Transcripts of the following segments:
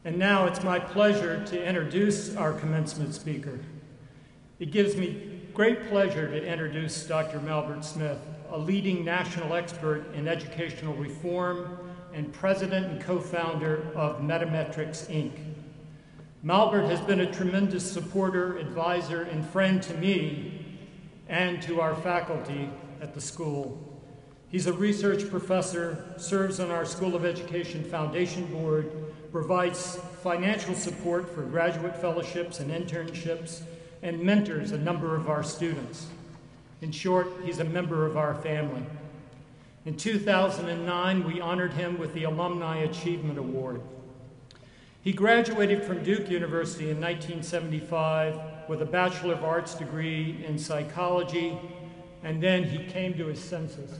And now it's my pleasure to introduce our commencement speaker. It gives me great pleasure to introduce Dr. Malbert Smith, a leading national expert in educational reform and president and co-founder of MetaMetrics Inc. Malbert has been a tremendous supporter, advisor, and friend to me and to our faculty at the school. He's a research professor, serves on our School of Education Foundation Board, provides financial support for graduate fellowships and internships, and mentors a number of our students. In short, he's a member of our family. In 2009, we honored him with the Alumni Achievement Award. He graduated from Duke University in 1975 with a Bachelor of Arts degree in psychology, and then he came to his senses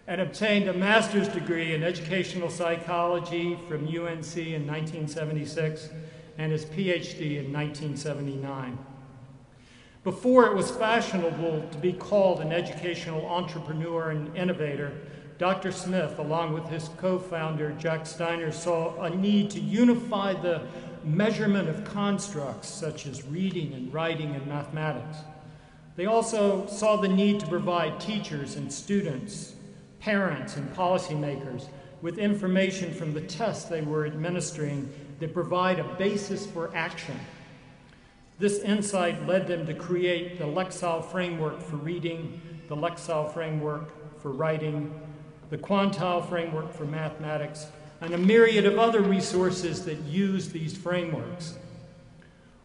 and obtained a master's degree in educational psychology from UNC in 1976 and his Ph.D. in 1979. Before it was fashionable to be called an educational entrepreneur and innovator, Dr. Smith, along with his co-founder Jack Steiner, saw a need to unify the measurement of constructs such as reading and writing and mathematics. They also saw the need to provide teachers and students, parents and policymakers with information from the tests they were administering that provide a basis for action. This insight led them to create the Lexile framework for reading, the Lexile framework for writing, the Quantile framework for mathematics, and a myriad of other resources that use these frameworks.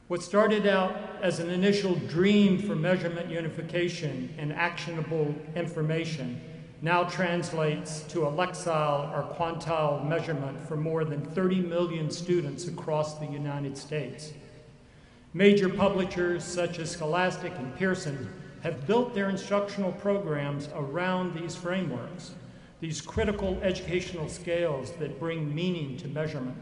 What started out as an initial dream for measurement unification and actionable information now translates to a Lexile or Quantile measurement for more than 30 million students across the United States. Major publishers such as Scholastic and Pearson have built their instructional programs around these frameworks, these critical educational scales that bring meaning to measurement.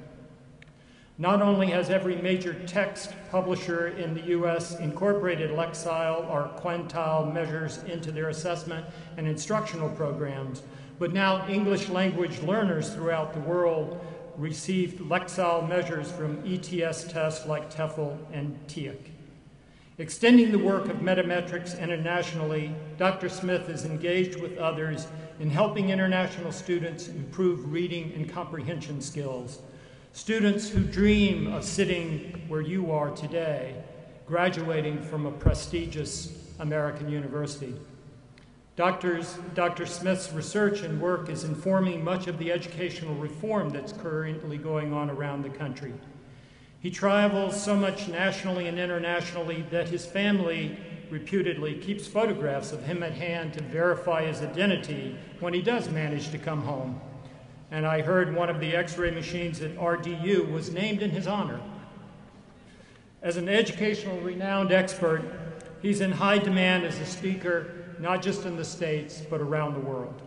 Not only has every major text publisher in the US incorporated Lexile or Quantile measures into their assessment and instructional programs, but now English language learners throughout the world received Lexile measures from ETS tests like TEFL and TEOC. Extending the work of MetaMetrics internationally, Dr. Smith is engaged with others in helping international students improve reading and comprehension skills. Students who dream of sitting where you are today, graduating from a prestigious American university. Dr. Smith's research and work is informing much of the educational reform that's currently going on around the country. He travels so much nationally and internationally that his family reputedly keeps photographs of him at hand to verify his identity when he does manage to come home. And I heard one of the X-ray machines at RDU was named in his honor. As an educational renowned expert, he's in high demand as a speaker, not just in the States, but around the world.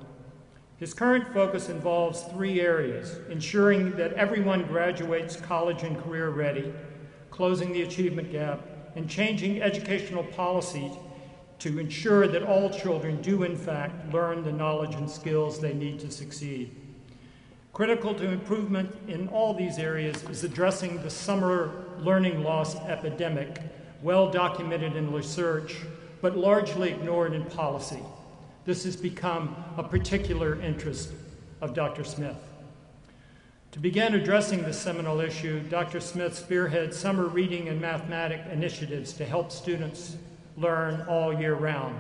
His current focus involves three areas: ensuring that everyone graduates college and career ready, closing the achievement gap, and changing educational policy to ensure that all children do in fact learn the knowledge and skills they need to succeed. Critical to improvement in all these areas is addressing the summer learning loss epidemic, well documented in research, but largely ignored in policy. This has become a particular interest of Dr. Smith. To begin addressing this seminal issue, Dr. Smith spearheads summer reading and mathematics initiatives to help students learn all year round.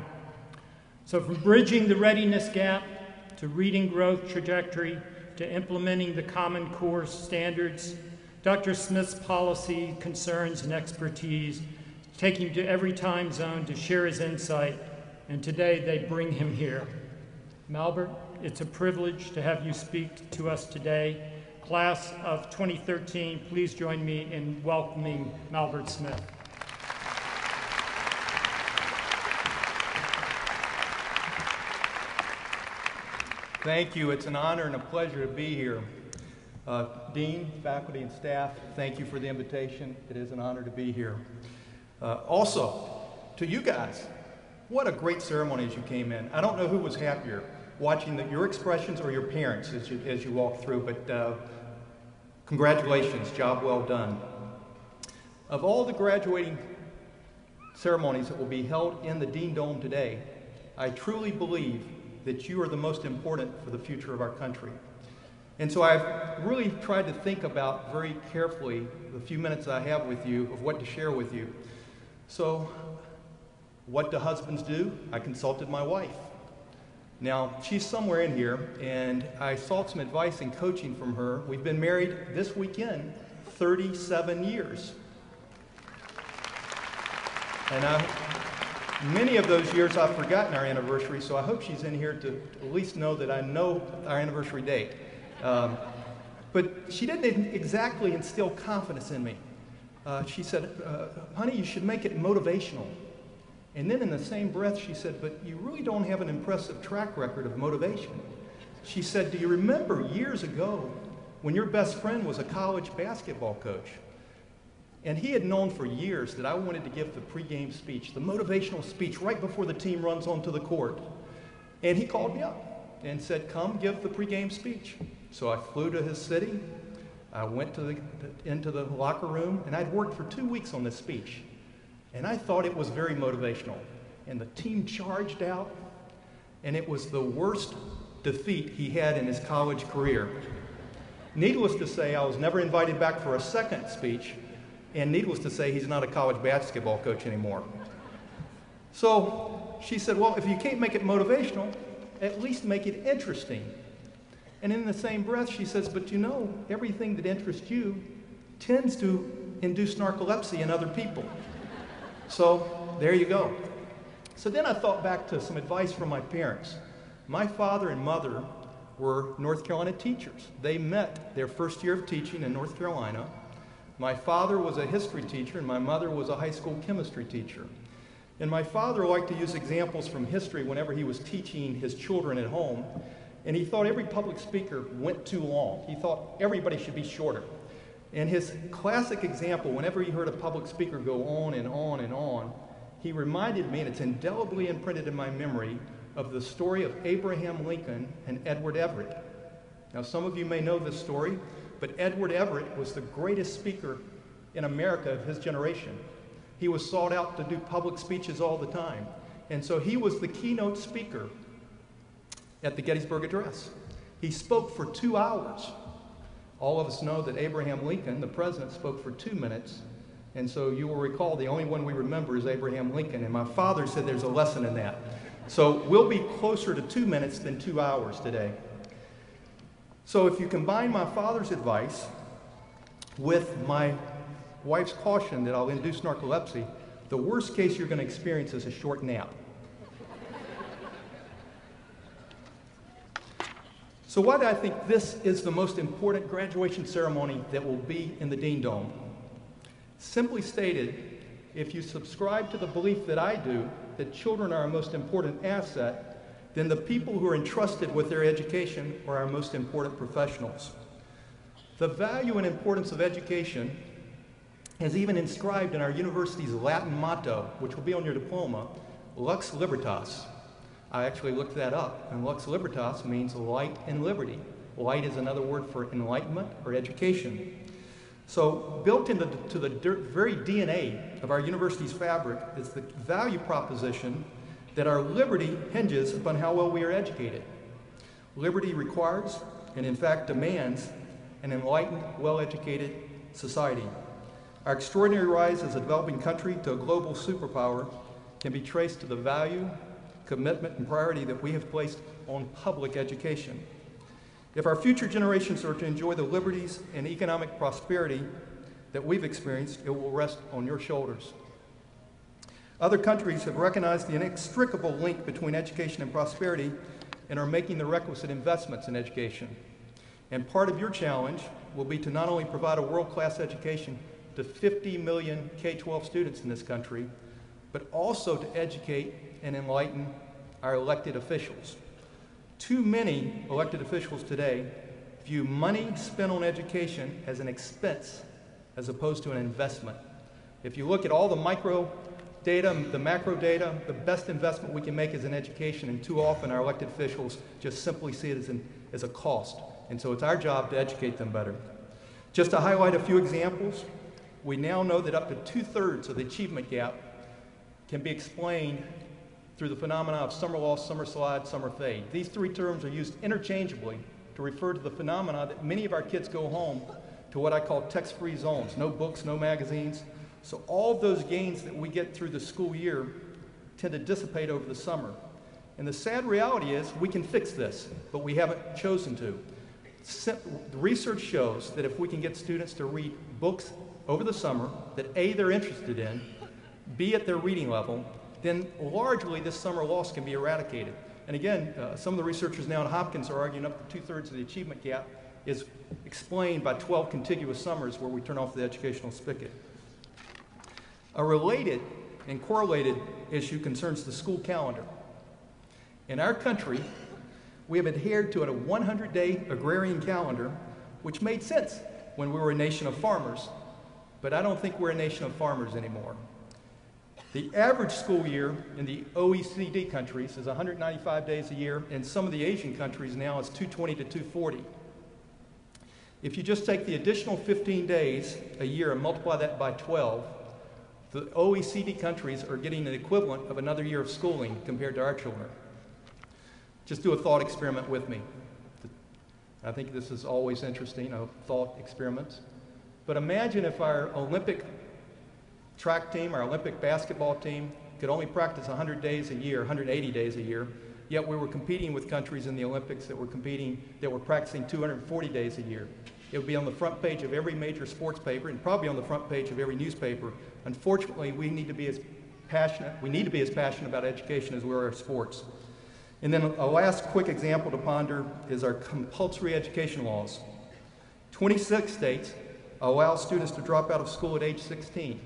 So from bridging the readiness gap to reading growth trajectory to implementing the Common Core standards, Dr. Smith's policy, concerns, and expertise take him to every time zone to share his insight, and today they bring him here. Malbert, it's a privilege to have you speak to us today. Class of 2013, please join me in welcoming Malbert Smith. Thank you. It's an honor and a pleasure to be here. Dean, faculty, and staff, thank you for the invitation. It is an honor to be here. Also, to you guys, what a great ceremony as you came in. I don't know who was happier, watching your expressions or your parents as you walk through, but congratulations, job well done. Of all the graduating ceremonies that will be held in the Dean Dome today, I truly believe that you are the most important for the future of our country. And so I've really tried to think about very carefully the few minutes I have with you of what to share with you. So, what do husbands do? I consulted my wife. Now, she's somewhere in here, and I sought some advice and coaching from her. We've been married this weekend 37 years. And many of those years I've forgotten our anniversary, so I hope she's in here to at least know that I know our anniversary date. But she didn't exactly instill confidence in me. She said, honey, you should make it motivational. And then in the same breath, she said, but you really don't have an impressive track record of motivation. She said, do you remember years ago when your best friend was a college basketball coach? And he had known for years that I wanted to give the pregame speech, the motivational speech, right before the team runs onto the court. And he called me up and said, come give the pregame speech. So I flew to his city. I went into the locker room, and I'd worked for 2 weeks on this speech. And I thought it was very motivational. And the team charged out, and it was the worst defeat he had in his college career. Needless to say, I was never invited back for a second speech, and needless to say, he's not a college basketball coach anymore. So she said, well, if you can't make it motivational, at least make it interesting. And in the same breath, she says, but you know, everything that interests you tends to induce narcolepsy in other people. So there you go. So then I thought back to some advice from my parents. My father and mother were North Carolina teachers. They met their first year of teaching in North Carolina. My father was a history teacher, and my mother was a high school chemistry teacher. And my father liked to use examples from history whenever he was teaching his children at home. And he thought every public speaker went too long. He thought everybody should be shorter. And his classic example, whenever he heard a public speaker go on and on and on, he reminded me, and it's indelibly imprinted in my memory, of the story of Abraham Lincoln and Edward Everett. Now, some of you may know this story, but Edward Everett was the greatest speaker in America of his generation. He was sought out to do public speeches all the time. And so he was the keynote speaker at the Gettysburg Address. He spoke for 2 hours. All of us know that Abraham Lincoln, the president, spoke for 2 minutes. And so you will recall the only one we remember is Abraham Lincoln. And my father said there's a lesson in that. So we'll be closer to 2 minutes than 2 hours today. So if you combine my father's advice with my wife's caution that I'll induce narcolepsy, the worst case you're going to experience is a short nap. So why do I think this is the most important graduation ceremony that will be in the Dean Dome? Simply stated, if you subscribe to the belief that I do, that children are our most important asset, then the people who are entrusted with their education are our most important professionals. The value and importance of education is even inscribed in our university's Latin motto, which will be on your diploma, Lux Libertas. I actually looked that up, and Lux Libertas means light and liberty. Light is another word for enlightenment or education. So built into the very DNA of our university's fabric is the value proposition that our liberty hinges upon how well we are educated. Liberty requires, and in fact demands, an enlightened, well-educated society. Our extraordinary rise as a developing country to a global superpower can be traced to the value, commitment, and priority that we have placed on public education. If our future generations are to enjoy the liberties and economic prosperity that we've experienced, it will rest on your shoulders. Other countries have recognized the inextricable link between education and prosperity and are making the requisite investments in education. And part of your challenge will be to not only provide a world-class education to 50 million K-12 students in this country, but also to educate and enlighten our elected officials. Too many elected officials today view money spent on education as an expense as opposed to an investment. If you look at all the micro data, the macro data, the best investment we can make is in education, and too often our elected officials just simply see it as a cost. And so it's our job to educate them better. Just to highlight a few examples, we now know that up to 2/3 of the achievement gap can be explained through the phenomena of summer loss, summer slide, summer fade. These three terms are used interchangeably to refer to the phenomena that many of our kids go home to what I call text-free zones, no books, no magazines. So all of those gains that we get through the school year tend to dissipate over the summer. And the sad reality is we can fix this, but we haven't chosen to. The research shows that if we can get students to read books over the summer that A, they're interested in, B, at their reading level, then largely this summer loss can be eradicated. And again, some of the researchers now at Hopkins are arguing up to 2/3 of the achievement gap is explained by 12 contiguous summers where we turn off the educational spigot. A related and correlated issue concerns the school calendar. In our country, we have adhered to a 100-day agrarian calendar, which made sense when we were a nation of farmers, but I don't think we're a nation of farmers anymore. The average school year in the OECD countries is 195 days a year, and some of the Asian countries now is 220 to 240. If you just take the additional 15 days a year and multiply that by 12, the OECD countries are getting an equivalent of another year of schooling compared to our children. Just do a thought experiment with me. I think this is always interesting, thought experiments. But imagine if our Olympic track team, our Olympic basketball team, could only practice 100 days a year, 180 days a year, yet we were competing with countries in the Olympics that were practicing 240 days a year. It would be on the front page of every major sports paper and probably on the front page of every newspaper. Unfortunately, we need to be as passionate about education as we are sports. And then a last quick example to ponder is our compulsory education laws. 26 states allow students to drop out of school at age 16.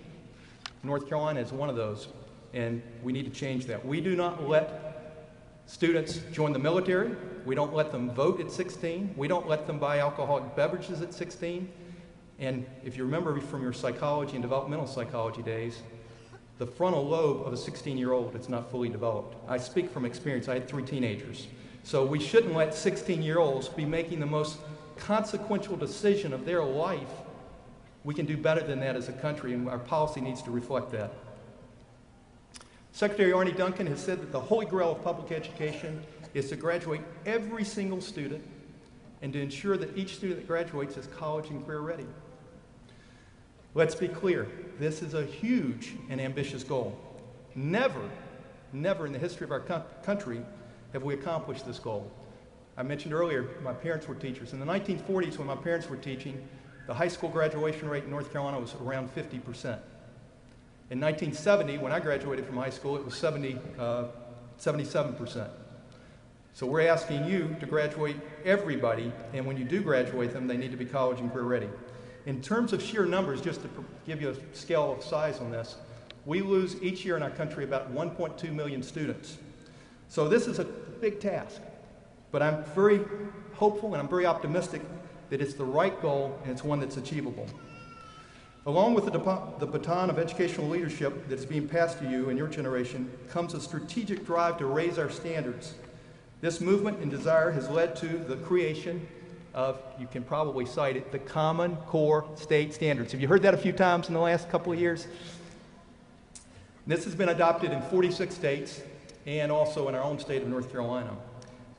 North Carolina is one of those, and we need to change that. We do not let students join the military. We don't let them vote at 16. We don't let them buy alcoholic beverages at 16. And if you remember from your psychology and developmental psychology days, the frontal lobe of a 16-year-old is not fully developed. I speak from experience. I had 3 teenagers. So we shouldn't let 16-year-olds be making the most consequential decision of their life. We can do better than that as a country, and our policy needs to reflect that. Secretary Arne Duncan has said that the holy grail of public education is to graduate every single student and to ensure that each student that graduates is college and career ready. Let's be clear, this is a huge and ambitious goal. Never in the history of our country have we accomplished this goal. I mentioned earlier, my parents were teachers. In the 1940s, when my parents were teaching, the high school graduation rate in North Carolina was around 50%. In 1970, when I graduated from high school, it was 77%. So we're asking you to graduate everybody, and when you do graduate them, they need to be college and career ready. In terms of sheer numbers, just to give you a scale of size on this, we lose each year in our country about 1.2 million students. So this is a big task, but I'm very hopeful and I'm very optimistic that it's the right goal and it's one that's achievable. Along with the baton of educational leadership that is being passed to you and your generation comes a strategic drive to raise our standards. This movement and desire has led to the creation of, you can probably cite it, the Common Core State Standards. Have you heard that a few times in the last couple of years? This has been adopted in 46 states and also in our own state of North Carolina.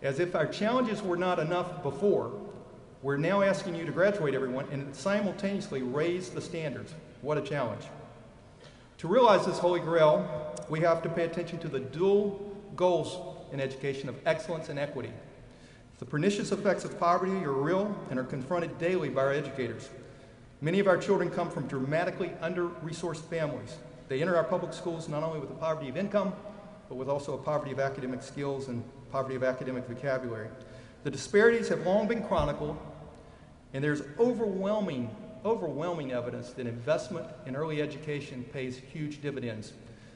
As if our challenges were not enough before, we're now asking you to graduate everyone and simultaneously raise the standards. What a challenge. To realize this holy grail, we have to pay attention to the dual goals in education of excellence and equity. The pernicious effects of poverty are real and are confronted daily by our educators. Many of our children come from dramatically under-resourced families. They enter our public schools not only with a poverty of income, but with also a poverty of academic skills and poverty of academic vocabulary. The disparities have long been chronicled, and there's overwhelming evidence that investment in early education pays huge dividends.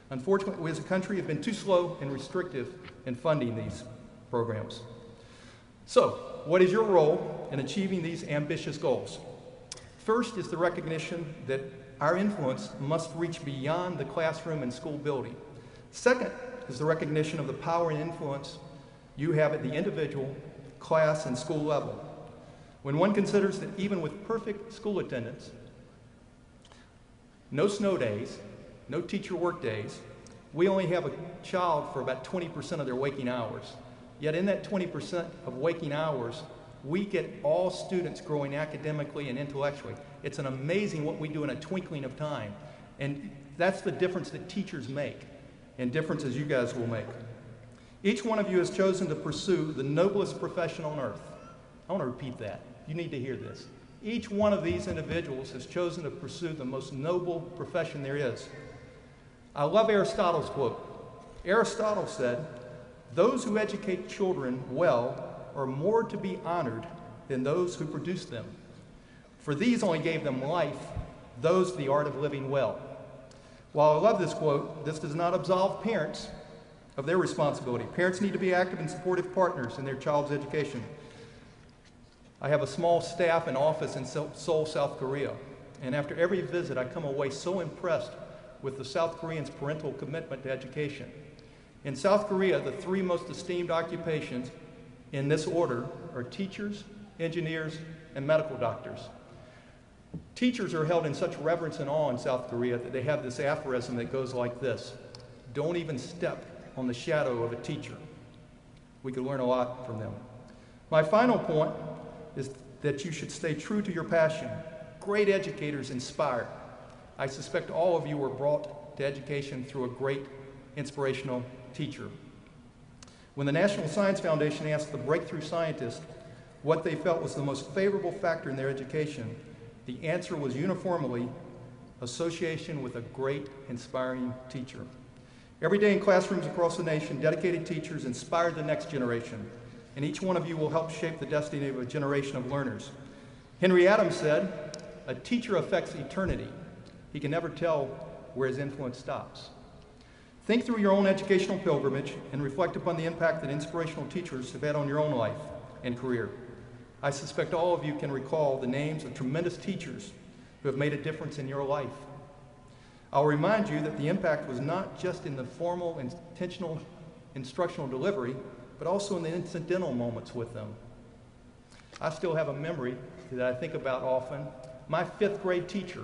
Unfortunately, we as a country have been too slow and restrictive in funding these programs. So, what is your role in achieving these ambitious goals? First is the recognition that our influence must reach beyond the classroom and school building. Second is the recognition of the power and influence you have at the individual, class, and school level. When one considers that even with perfect school attendance, no snow days, no teacher work days, we only have a child for about 20% of their waking hours. Yet in that 20% of waking hours, we get all students growing academically and intellectually. It's an amazing what we do in a twinkling of time. And that's the difference that teachers make, and differences you guys will make. Each one of you has chosen to pursue the noblest profession on earth. I want to repeat that. You need to hear this. Each one of these individuals has chosen to pursue the most noble profession there is. I love Aristotle's quote. Aristotle said, "Those who educate children well are more to be honored than those who produce them. For these only gave them life, those the art of living well." While I love this quote, this does not absolve parents of their responsibility. Parents need to be active and supportive partners in their child's education. I have a small staff and office in Seoul, South Korea, and after every visit I come away so impressed with the South Koreans' parental commitment to education. In South Korea, the three most esteemed occupations in this order are teachers, engineers, and medical doctors. Teachers are held in such reverence and awe in South Korea that they have this aphorism that goes like this: "Don't even step on the shadow of a teacher." We could learn a lot from them. My final point is that you should stay true to your passion. Great educators inspire. I suspect all of you were brought to education through a great inspirational teacher. When the National Science Foundation asked the breakthrough scientists what they felt was the most favorable factor in their education, the answer was uniformly association with a great, inspiring teacher. Every day in classrooms across the nation, dedicated teachers inspire the next generation, and each one of you will help shape the destiny of a generation of learners. Henry Adams said, "A teacher affects eternity. He can never tell where his influence stops." Think through your own educational pilgrimage and reflect upon the impact that inspirational teachers have had on your own life and career. I suspect all of you can recall the names of tremendous teachers who have made a difference in your life. I'll remind you that the impact was not just in the formal, intentional instructional delivery, but also in the incidental moments with them. I still have a memory that I think about often. My 5th grade teacher,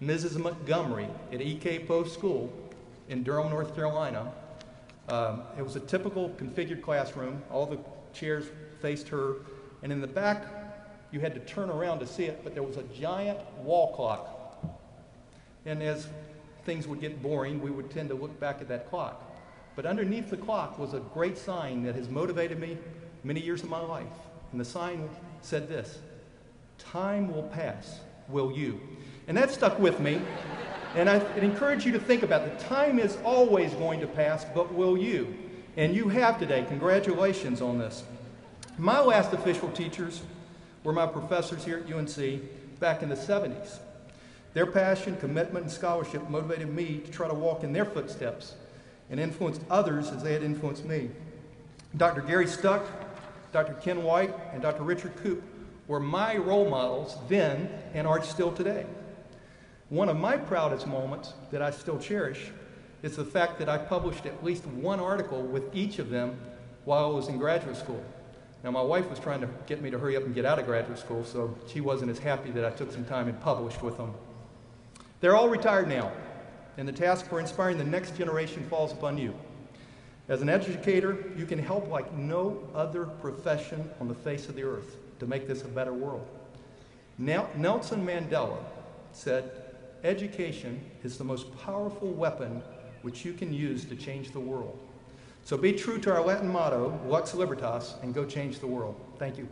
Mrs. Montgomery at E.K. Post School in Durham, North Carolina. It was a typical configured classroom. All the chairs faced her, and in the back, you had to turn around to see it, but there was a giant wall clock. And as things would get boring, we would tend to look back at that clock. But underneath the clock was a great sign that has motivated me many years of my life. And the sign said this: "Time will pass, will you?" And that stuck with me. And I encourage you to think about it. Time is always going to pass, but will you? And you have today. Congratulations on this. My last official teachers were my professors here at UNC back in the 70s. Their passion, commitment, and scholarship motivated me to try to walk in their footsteps and influence others as they had influenced me. Dr. Gary Stuck, Dr. Ken White, and Dr. Richard Koop were my role models then and are still today. One of my proudest moments that I still cherish is the fact that I published at least one article with each of them while I was in graduate school. Now, my wife was trying to get me to hurry up and get out of graduate school, so she wasn't as happy that I took some time and published with them. They're all retired now, and the task for inspiring the next generation falls upon you. As an educator, you can help like no other profession on the face of the earth to make this a better world. Nelson Mandela said, "Education is the most powerful weapon which you can use to change the world." So be true to our Latin motto, Lux Libertas, and go change the world. Thank you.